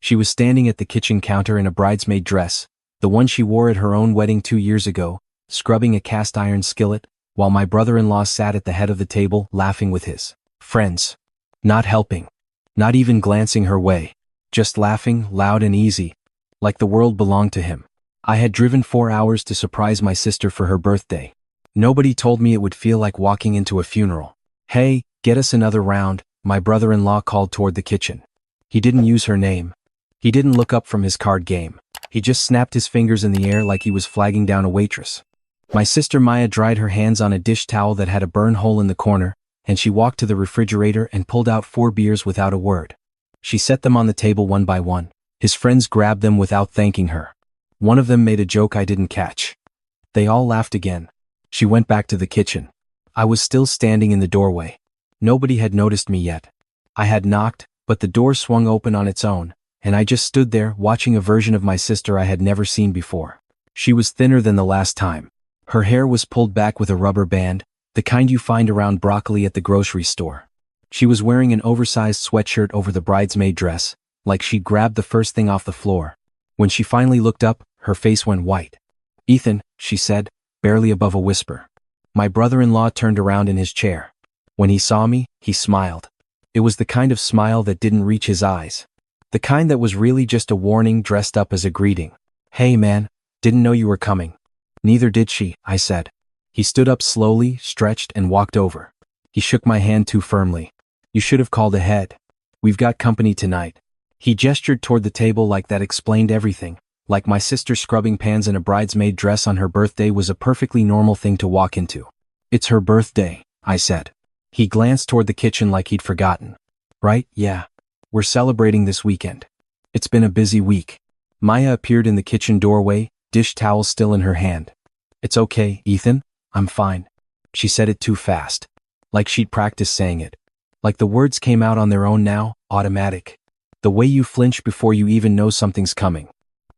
She was standing at the kitchen counter in a bridesmaid dress, the one she wore at her own wedding 2 years ago, scrubbing a cast iron skillet, while my brother-in-law sat at the head of the table laughing with his friends. Not helping. Not even glancing her way. Just laughing, loud and easy, like the world belonged to him. I had driven 4 hours to surprise my sister for her birthday. Nobody told me it would feel like walking into a funeral. "Hey, get us another round," my brother-in-law called toward the kitchen. He didn't use her name. He didn't look up from his card game. He just snapped his fingers in the air like he was flagging down a waitress. My sister Maya dried her hands on a dish towel that had a burn hole in the corner, and she walked to the refrigerator and pulled out 4 beers without a word. She set them on the table one by one. His friends grabbed them without thanking her. One of them made a joke I didn't catch. They all laughed again. She went back to the kitchen. I was still standing in the doorway. Nobody had noticed me yet. I had knocked, but the door swung open on its own, and I just stood there watching a version of my sister I had never seen before. She was thinner than the last time. Her hair was pulled back with a rubber band, the kind you find around broccoli at the grocery store. She was wearing an oversized sweatshirt over the bridesmaid dress, like she'd grabbed the first thing off the floor. When she finally looked up, her face went white. "Ethan," she said, barely above a whisper. My brother-in-law turned around in his chair. When he saw me, he smiled. It was the kind of smile that didn't reach his eyes. The kind that was really just a warning dressed up as a greeting. "Hey man, didn't know you were coming." "Neither did she," I said. He stood up slowly, stretched, and walked over. He shook my hand too firmly. "You should have called ahead. We've got company tonight." He gestured toward the table like that explained everything, like my sister scrubbing pans in a bridesmaid dress on her birthday was a perfectly normal thing to walk into. "It's her birthday," I said. He glanced toward the kitchen like he'd forgotten. "Right, yeah. We're celebrating this weekend. It's been a busy week." Maya appeared in the kitchen doorway, dish towel still in her hand. "It's okay, Ethan. I'm fine." She said it too fast. Like she'd practiced saying it. Like the words came out on their own now, automatic. The way you flinch before you even know something's coming.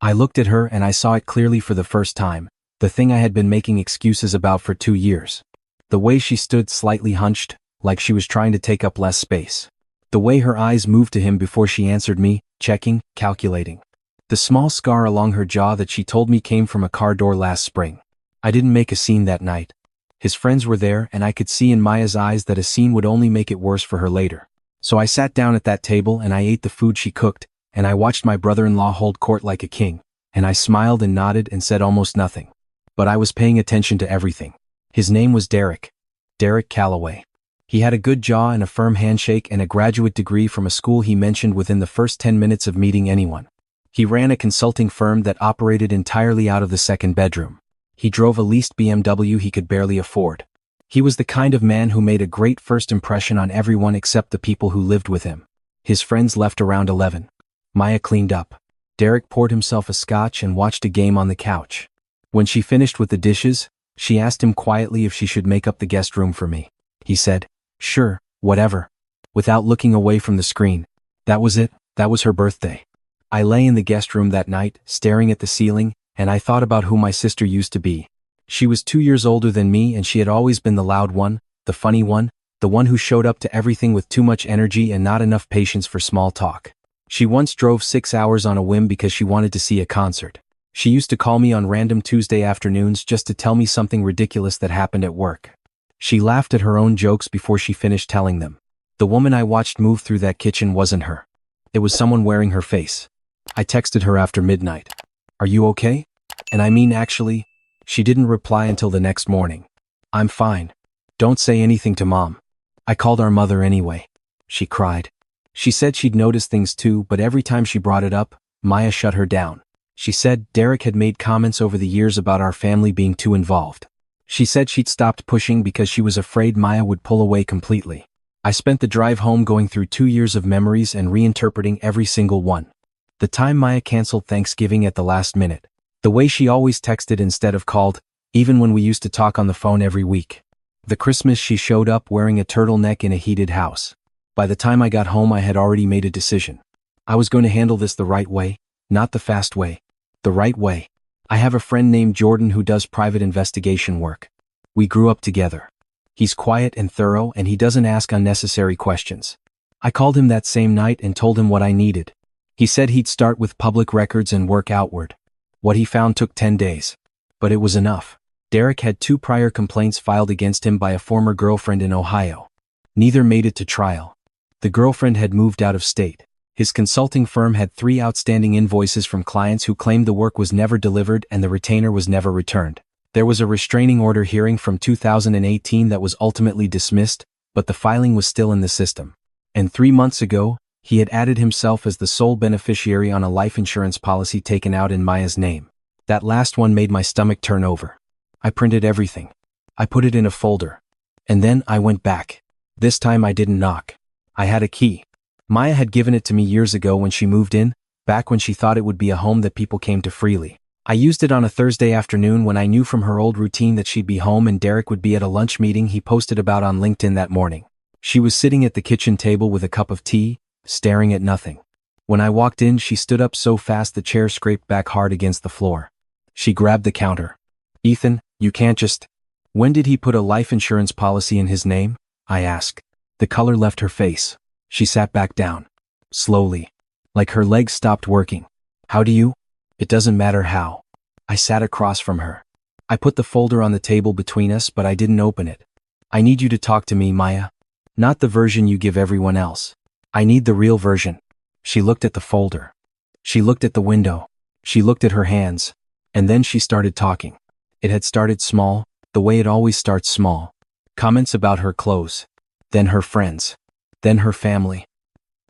I looked at her and I saw it clearly for the first time, the thing I had been making excuses about for 2 years. The way she stood slightly hunched, like she was trying to take up less space. The way her eyes moved to him before she answered me, checking, calculating. The small scar along her jaw that she told me came from a car door last spring. I didn't make a scene that night. His friends were there and I could see in Maya's eyes that a scene would only make it worse for her later. So I sat down at that table and I ate the food she cooked, and I watched my brother-in-law hold court like a king, and I smiled and nodded and said almost nothing. But I was paying attention to everything. His name was Derek. Derek Calloway. He had a good jaw and a firm handshake and a graduate degree from a school he mentioned within the first 10 minutes of meeting anyone. He ran a consulting firm that operated entirely out of the second bedroom. He drove a leased BMW he could barely afford. He was the kind of man who made a great first impression on everyone except the people who lived with him. His friends left around 11. Maya cleaned up. Derek poured himself a scotch and watched a game on the couch. When she finished with the dishes, she asked him quietly if she should make up the guest room for me. He said, "Sure, whatever," without looking away from the screen. That was it. That was her birthday. I lay in the guest room that night, staring at the ceiling, and I thought about who my sister used to be. She was 2 years older than me and she had always been the loud one, the funny one, the one who showed up to everything with too much energy and not enough patience for small talk. She once drove 6 hours on a whim because she wanted to see a concert. She used to call me on random Tuesday afternoons just to tell me something ridiculous that happened at work. She laughed at her own jokes before she finished telling them. The woman I watched move through that kitchen wasn't her. It was someone wearing her face. I texted her after midnight. "Are you okay?" And I mean actually. She didn't reply until the next morning. "I'm fine. Don't say anything to Mom." I called our mother anyway. She cried. She said she'd noticed things too, but every time she brought it up, Maya shut her down. She said Derek had made comments over the years about our family being too involved. She said she'd stopped pushing because she was afraid Maya would pull away completely. I spent the drive home going through 2 years of memories and reinterpreting every single one. The time Maya canceled Thanksgiving at the last minute. The way she always texted instead of called, even when we used to talk on the phone every week. The Christmas she showed up wearing a turtleneck in a heated house. By the time I got home I had already made a decision. I was going to handle this the right way, not the fast way. The right way. I have a friend named Jordan who does private investigation work. We grew up together. He's quiet and thorough and he doesn't ask unnecessary questions. I called him that same night and told him what I needed. He said he'd start with public records and work outward. What he found took 10 days. But it was enough. Derek had 2 prior complaints filed against him by a former girlfriend in Ohio. Neither made it to trial. The girlfriend had moved out of state. His consulting firm had 3 outstanding invoices from clients who claimed the work was never delivered and the retainer was never returned. There was a restraining order hearing from 2018 that was ultimately dismissed, but the filing was still in the system. And 3 months ago, he had added himself as the sole beneficiary on a life insurance policy taken out in Maya's name. That last one made my stomach turn over. I printed everything. I put it in a folder. And then I went back. This time I didn't knock. I had a key. Maya had given it to me years ago when she moved in, back when she thought it would be a home that people came to freely. I used it on a Thursday afternoon when I knew from her old routine that she'd be home and Derek would be at a lunch meeting he posted about on LinkedIn that morning. She was sitting at the kitchen table with a cup of tea, staring at nothing. When I walked in, she stood up so fast the chair scraped back hard against the floor. She grabbed the counter. "Ethan, you can't just..." "When did he put a life insurance policy in his name?" I asked. The color left her face. She sat back down. Slowly. Like her legs stopped working. "How do you?" "It doesn't matter how." I sat across from her. I put the folder on the table between us, but I didn't open it. "I need you to talk to me, Maya. Not the version you give everyone else. I need the real version." She looked at the folder. She looked at the window. She looked at her hands. And then she started talking. It had started small, the way it always starts small. Comments about her clothes. Then her friends. Then her family.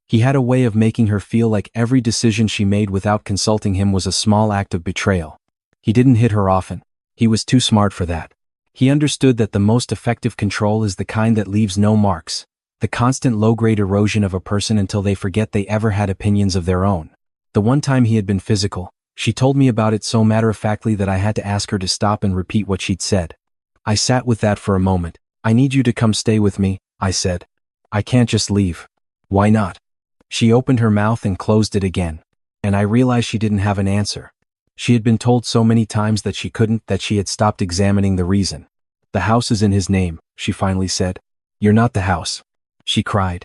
He had a way of making her feel like every decision she made without consulting him was a small act of betrayal. He didn't hit her often. He was too smart for that. He understood that the most effective control is the kind that leaves no marks. The constant low-grade erosion of a person until they forget they ever had opinions of their own. The one time he had been physical, she told me about it so matter-of-factly that I had to ask her to stop and repeat what she'd said. I sat with that for a moment. "I need you to come stay with me," I said. "I can't just leave." "Why not?" She opened her mouth and closed it again. And I realized she didn't have an answer. She had been told so many times that she couldn't that she had stopped examining the reason. "The house is in his name," she finally said. "You're not the house." She cried.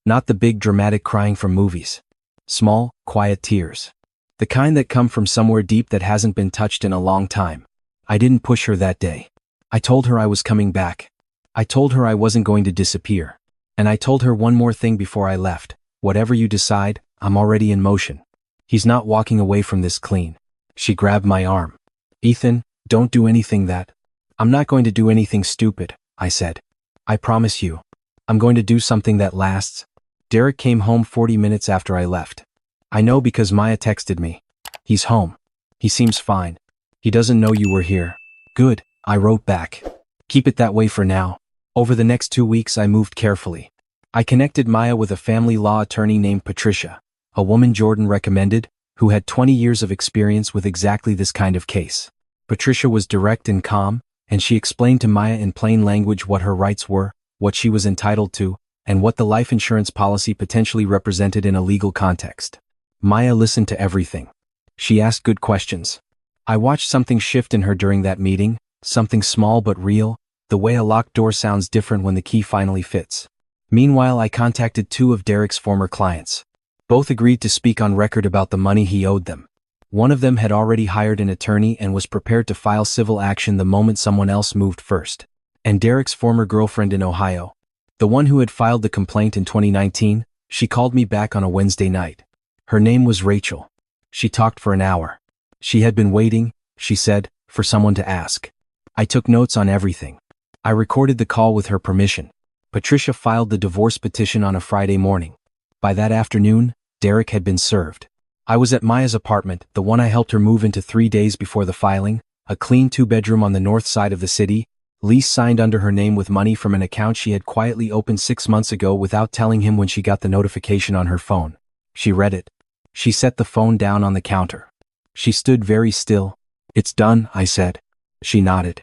Not the big dramatic crying from movies. Small, quiet tears. The kind that come from somewhere deep that hasn't been touched in a long time. I didn't push her that day. I told her I was coming back. I told her I wasn't going to disappear. And I told her one more thing before I left. "Whatever you decide, I'm already in motion. He's not walking away from this clean." She grabbed my arm. "Ethan, don't do anything that..." "I'm not going to do anything stupid," I said. "I promise you. I'm going to do something that lasts." Derek came home 40 minutes after I left. I know because Maya texted me. "He's home. He seems fine. He doesn't know you were here." "Good," I wrote back. "Keep it that way for now." Over the next 2 weeks I moved carefully. I connected Maya with a family law attorney named Patricia, a woman Jordan recommended, who had 20 years of experience with exactly this kind of case. Patricia was direct and calm, and she explained to Maya in plain language what her rights were, what she was entitled to, and what the life insurance policy potentially represented in a legal context. Maya listened to everything. She asked good questions. I watched something shift in her during that meeting, something small but real, the way a locked door sounds different when the key finally fits. Meanwhile, I contacted 2 of Derek's former clients. Both agreed to speak on record about the money he owed them. One of them had already hired an attorney and was prepared to file civil action the moment someone else moved first. And Derek's former girlfriend in Ohio, the one who had filed the complaint in 2019, she called me back on a Wednesday night. Her name was Rachel. She talked for an hour. She had been waiting, she said, for someone to ask. I took notes on everything. I recorded the call with her permission. Patricia filed the divorce petition on a Friday morning. By that afternoon, Derek had been served. I was at Maya's apartment, the one I helped her move into 3 days before the filing, a clean 2-bedroom on the north side of the city, lease signed under her name with money from an account she had quietly opened 6 months ago without telling him when she got the notification on her phone. She read it. She set the phone down on the counter. She stood very still. "It's done," I said. She nodded.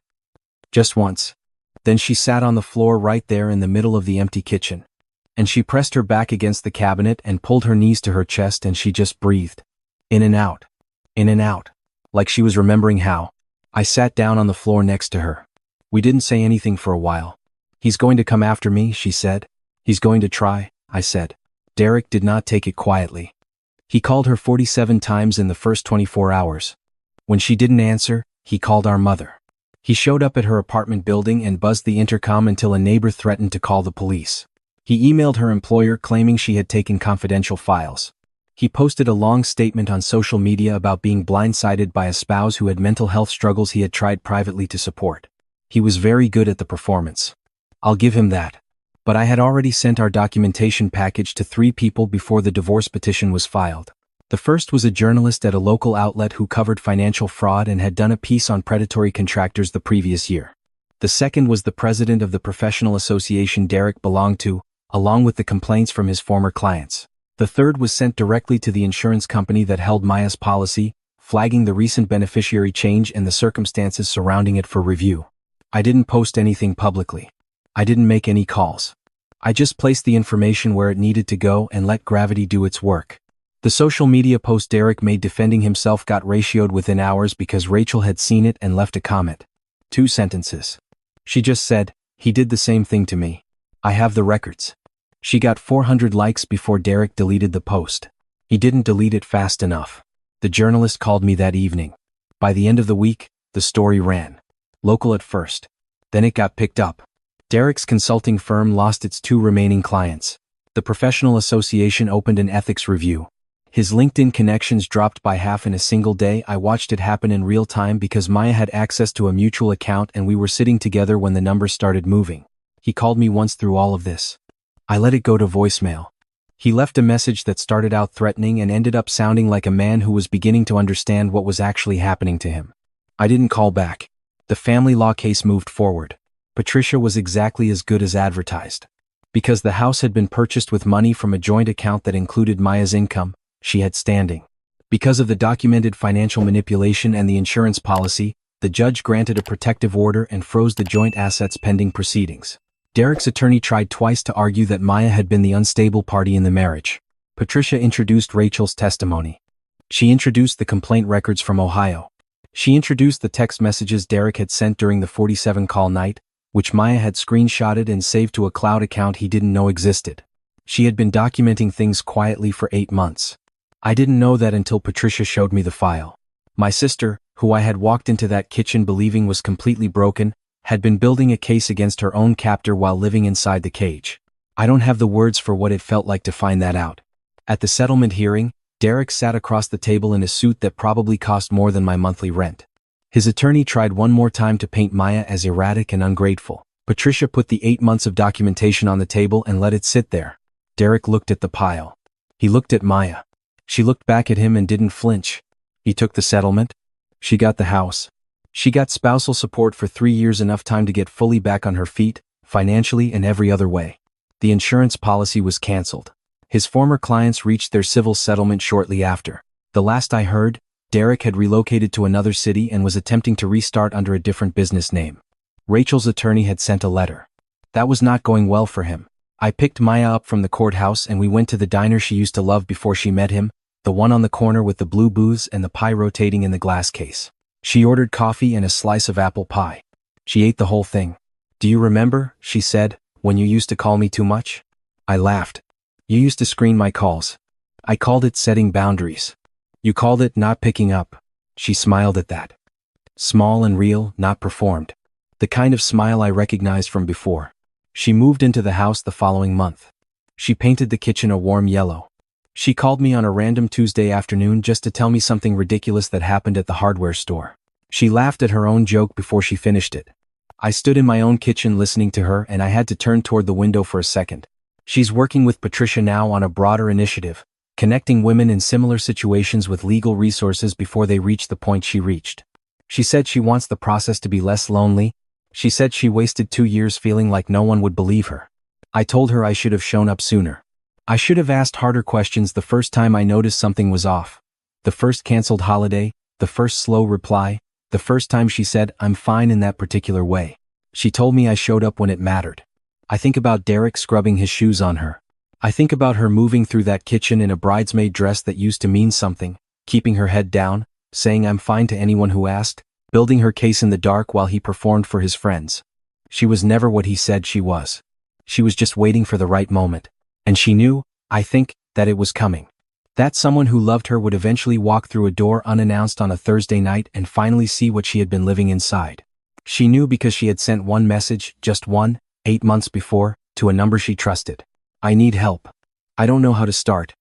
"Just once." Then she sat on the floor right there in the middle of the empty kitchen. And she pressed her back against the cabinet and pulled her knees to her chest and she just breathed. In and out. In and out. Like she was remembering how. I sat down on the floor next to her. We didn't say anything for a while. "He's going to come after me," she said. "He's going to try," I said. Derek did not take it quietly. He called her 47 times in the first 24 hours. When she didn't answer, he called our mother. He showed up at her apartment building and buzzed the intercom until a neighbor threatened to call the police. He emailed her employer claiming she had taken confidential files. He posted a long statement on social media about being blindsided by a spouse who had mental health struggles he had tried privately to support. He was very good at the performance. I'll give him that. But I had already sent our documentation package to 3 people before the divorce petition was filed. The first was a journalist at a local outlet who covered financial fraud and had done a piece on predatory contractors the previous year. The second was the president of the professional association Derek belonged to, along with the complaints from his former clients. The third was sent directly to the insurance company that held Maya's policy, flagging the recent beneficiary change and the circumstances surrounding it for review. I didn't post anything publicly. I didn't make any calls. I just placed the information where it needed to go and let gravity do its work. The social media post Derek made defending himself got ratioed within hours because Rachel had seen it and left a comment. 2 sentences. She just said, "He did the same thing to me. I have the records." She got 400 likes before Derek deleted the post. He didn't delete it fast enough. The journalist called me that evening. By the end of the week, the story ran. Local at first. Then it got picked up. Derek's consulting firm lost its 2 remaining clients. The professional association opened an ethics review. His LinkedIn connections dropped by half in a single day. I watched it happen in real time because Maya had access to a mutual account and we were sitting together when the numbers started moving. He called me once through all of this. I let it go to voicemail. He left a message that started out threatening and ended up sounding like a man who was beginning to understand what was actually happening to him. I didn't call back. The family law case moved forward. Patricia was exactly as good as advertised. Because the house had been purchased with money from a joint account that included Maya's income, she had standing. Because of the documented financial manipulation and the insurance policy, the judge granted a protective order and froze the joint assets pending proceedings. Derek's attorney tried twice to argue that Maya had been the unstable party in the marriage. Patricia introduced Rachel's testimony. She introduced the complaint records from Ohio. She introduced the text messages Derek had sent during the 47-call night, which Maya had screenshotted and saved to a cloud account he didn't know existed. She had been documenting things quietly for 8 months. I didn't know that until Patricia showed me the file. My sister, who I had walked into that kitchen believing was completely broken, had been building a case against her own captor while living inside the cage. I don't have the words for what it felt like to find that out. At the settlement hearing, Derek sat across the table in a suit that probably cost more than my monthly rent. His attorney tried one more time to paint Maya as erratic and ungrateful. Patricia put the 8 months of documentation on the table and let it sit there. Derek looked at the pile. He looked at Maya. She looked back at him and didn't flinch. He took the settlement. She got the house. She got spousal support for 3 years, enough time to get fully back on her feet, financially and every other way. The insurance policy was canceled. His former clients reached their civil settlement shortly after. The last I heard, Derek had relocated to another city and was attempting to restart under a different business name. Rachel's attorney had sent a letter. That was not going well for him. I picked Maya up from the courthouse and we went to the diner she used to love before she met him, the one on the corner with the blue booths and the pie rotating in the glass case. She ordered coffee and a slice of apple pie. She ate the whole thing. "Do you remember," she said, "when you used to call me too much?" I laughed. "You used to screen my calls." I called it setting boundaries. "You called it not picking up." She smiled at that. Small and real, not performed. The kind of smile I recognized from before. She moved into the house the following month. She painted the kitchen a warm yellow. She called me on a random Tuesday afternoon just to tell me something ridiculous that happened at the hardware store. She laughed at her own joke before she finished it. I stood in my own kitchen listening to her and I had to turn toward the window for a second. She's working with Patricia now on a broader initiative, connecting women in similar situations with legal resources before they reach the point she reached. She said she wants the process to be less lonely. She said she wasted 2 years feeling like no one would believe her. I told her I should have shown up sooner. I should have asked harder questions the first time I noticed something was off. The first canceled holiday, the first slow reply, the first time she said, "I'm fine," in that particular way. She told me I showed up when it mattered. I think about Derek scrubbing his shoes on her. I think about her moving through that kitchen in a bridesmaid dress that used to mean something, keeping her head down, saying "I'm fine" to anyone who asked, building her case in the dark while he performed for his friends. She was never what he said she was. She was just waiting for the right moment. And she knew, I think, that it was coming. That someone who loved her would eventually walk through a door unannounced on a Thursday night and finally see what she had been living inside. She knew because she had sent one message, just one, 8 months before, to a number she trusted. I need help. I don't know how to start.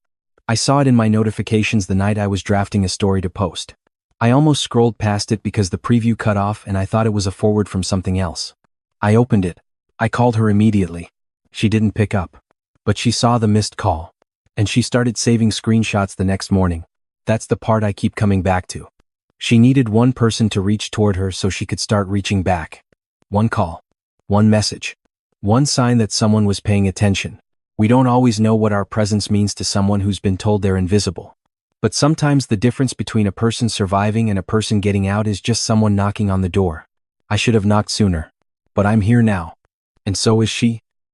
I saw it in my notifications the night I was drafting a story to post. I almost scrolled past it because the preview cut off and I thought it was a forward from something else. I opened it. I called her immediately. She didn't pick up. But she saw the missed call. And she started saving screenshots the next morning. That's the part I keep coming back to. She needed one person to reach toward her so she could start reaching back. One call. One message. One sign that someone was paying attention. We don't always know what our presence means to someone who's been told they're invisible. But sometimes the difference between a person surviving and a person getting out is just someone knocking on the door. I should have knocked sooner. But I'm here now. And so is she.